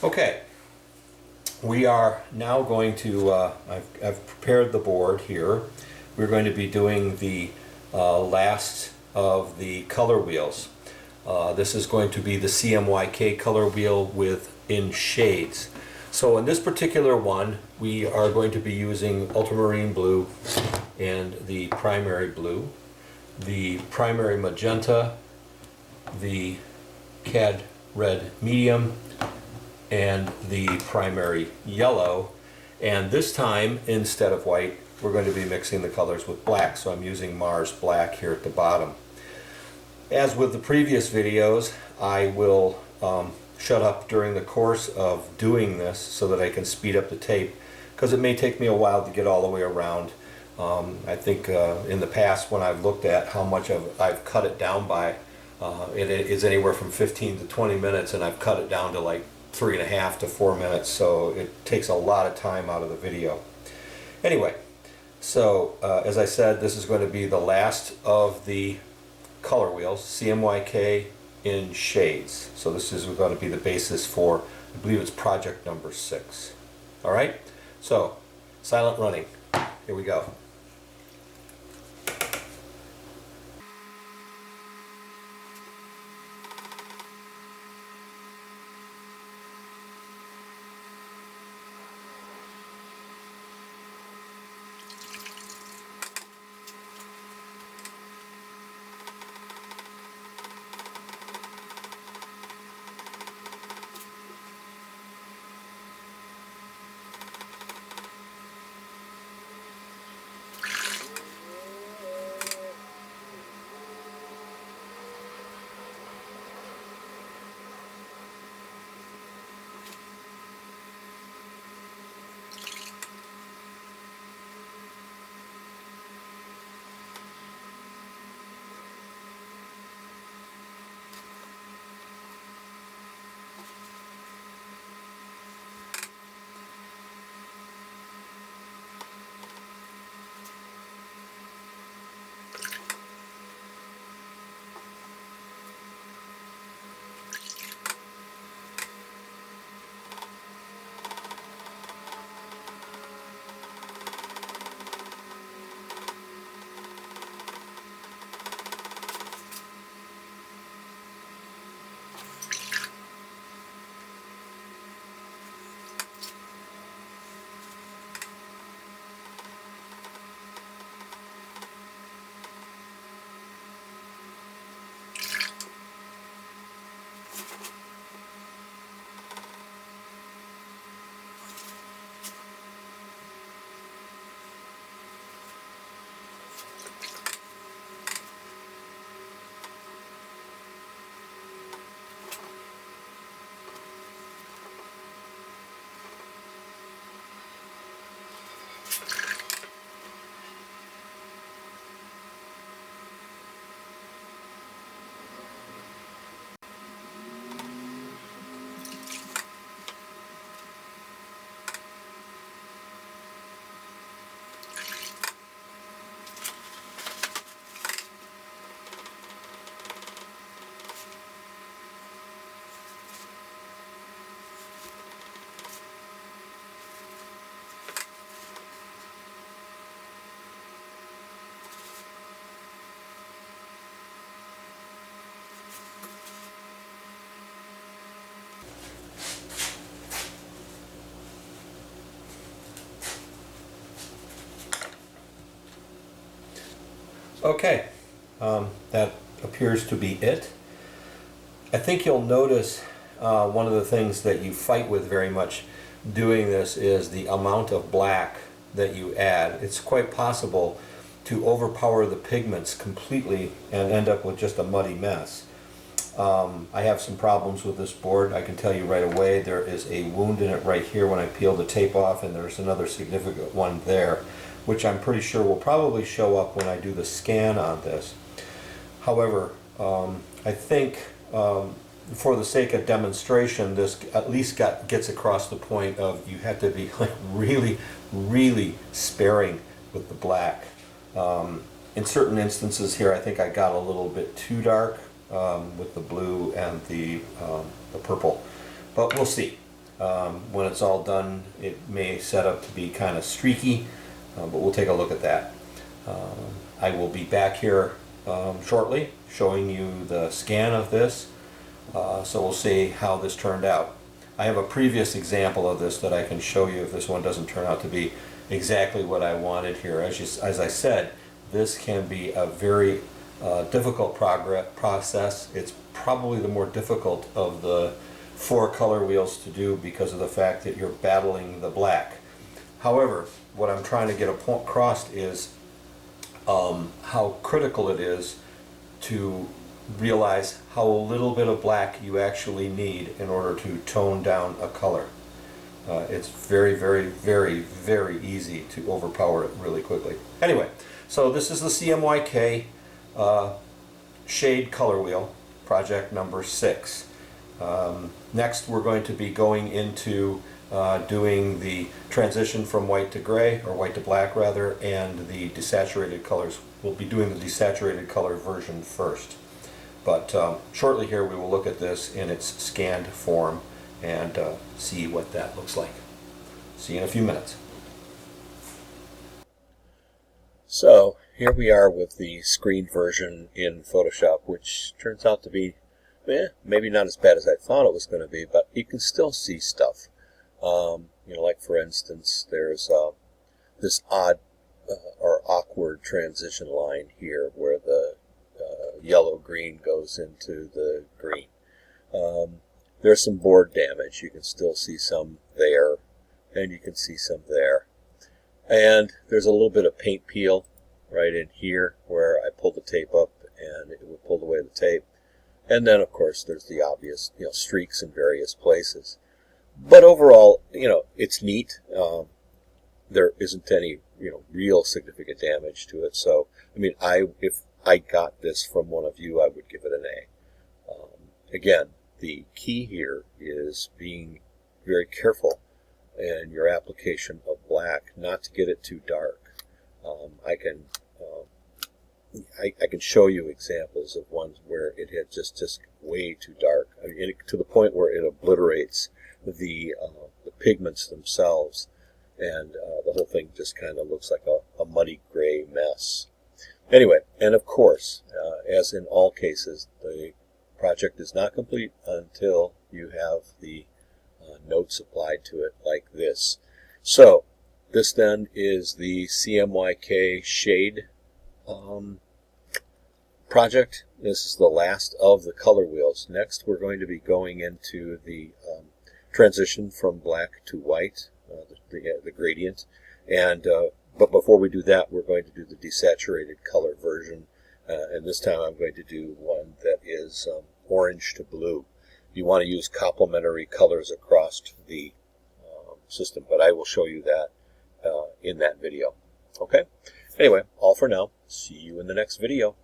Okay, we are now going to, I've prepared the board here. We're going to be doing the last of the color wheels. This is going to be the CMYK color wheel in shades. So in this particular one, we are going to be using ultramarine blue and the primary blue, the primary magenta, the cad red medium, and the primary yellow. And this time, instead of white, we're going to be mixing the colors with black. So I'm using Mars Black here at the bottom. As with the previous videos, I will shut up during the course of doing this so that I can speed up the tape, because it may take me a while to get all the way around. I think in the past, when I've looked at how much I've cut it down by, it is anywhere from 15 to 20 minutes, and I've cut it down to like 3.5 to 4 minutes, so it takes a lot of time out of the video. Anyway, so as I said, this is going to be the last of the color wheels, CMYK in shades. So this is going to be the basis for, I believe it's project number 6. All right, so silent running. Here we go. Okay, that appears to be it. I think you'll notice one of the things that you fight with very much doing this is the amount of black that you add. It's quite possible to overpower the pigments completely and end up with just a muddy mess. I have some problems with this board. I can tell you right away, there is a wound in it right here when I peel the tape off, and there's another significant one there, which I'm pretty sure will probably show up when I do the scan on this. However, I think for the sake of demonstration, this at least gets across the point of you have to be like really sparing with the black. In certain instances here, I think I got a little bit too dark with the blue and the purple, but we'll see. When it's all done, it may set up to be kind of streaky, but we'll take a look at that. I will be back here shortly showing you the scan of this, so we'll see how this turned out. I have a previous example of this that I can show you if this one doesn't turn out to be exactly what I wanted here. As I said, this can be a very difficult process. It's probably the more difficult of the 4 color wheels to do because of the fact that you're battling the black. However, what I'm trying to get across is how critical it is to realize how little bit of black you actually need in order to tone down a color. It's very, very, very, very easy to overpower it really quickly. Anyway, so this is the CMYK shade color wheel, project number 6. Next we're going to be going into doing the transition from white to gray, or white to black rather, and the desaturated colors. We'll be doing the desaturated color version first. But shortly here we will look at this in its scanned form and see what that looks like. See you in a few minutes. So here we are with the screened version in Photoshop, which turns out to be maybe not as bad as I thought it was going to be, but you can still see stuff. Like for instance, there's this odd or awkward transition line here where the yellow-green goes into the green. There's some board damage. You can still see some there, and you can see some there. And there's a little bit of paint peel right in here where I pulled the tape up and it would pull away the tape. And then, of course, there's the obvious, streaks in various places. But overall, it's neat. There isn't any, real significant damage to it. So, if I got this from one of you, I would give it an A. Again, the key here is being very careful in your application of black, not to get it too dark. I can show you examples of ones where it had just way too dark, to the point where it obliterates the pigments themselves, and the whole thing just kind of looks like a muddy gray mess. Anyway, and of course, as in all cases, the project is not complete until you have the notes applied to it like this. So this then is the CMYK shade project. This is the last of the color wheels. Next we're going to be going into the transition from black to white, the gradient, and but before we do that, we're going to do the desaturated color version, and this time I'm going to do one that is orange to blue. You want to use complementary colors across the system, but I will show you that in that video. Okay? Anyway, all for now. See you in the next video.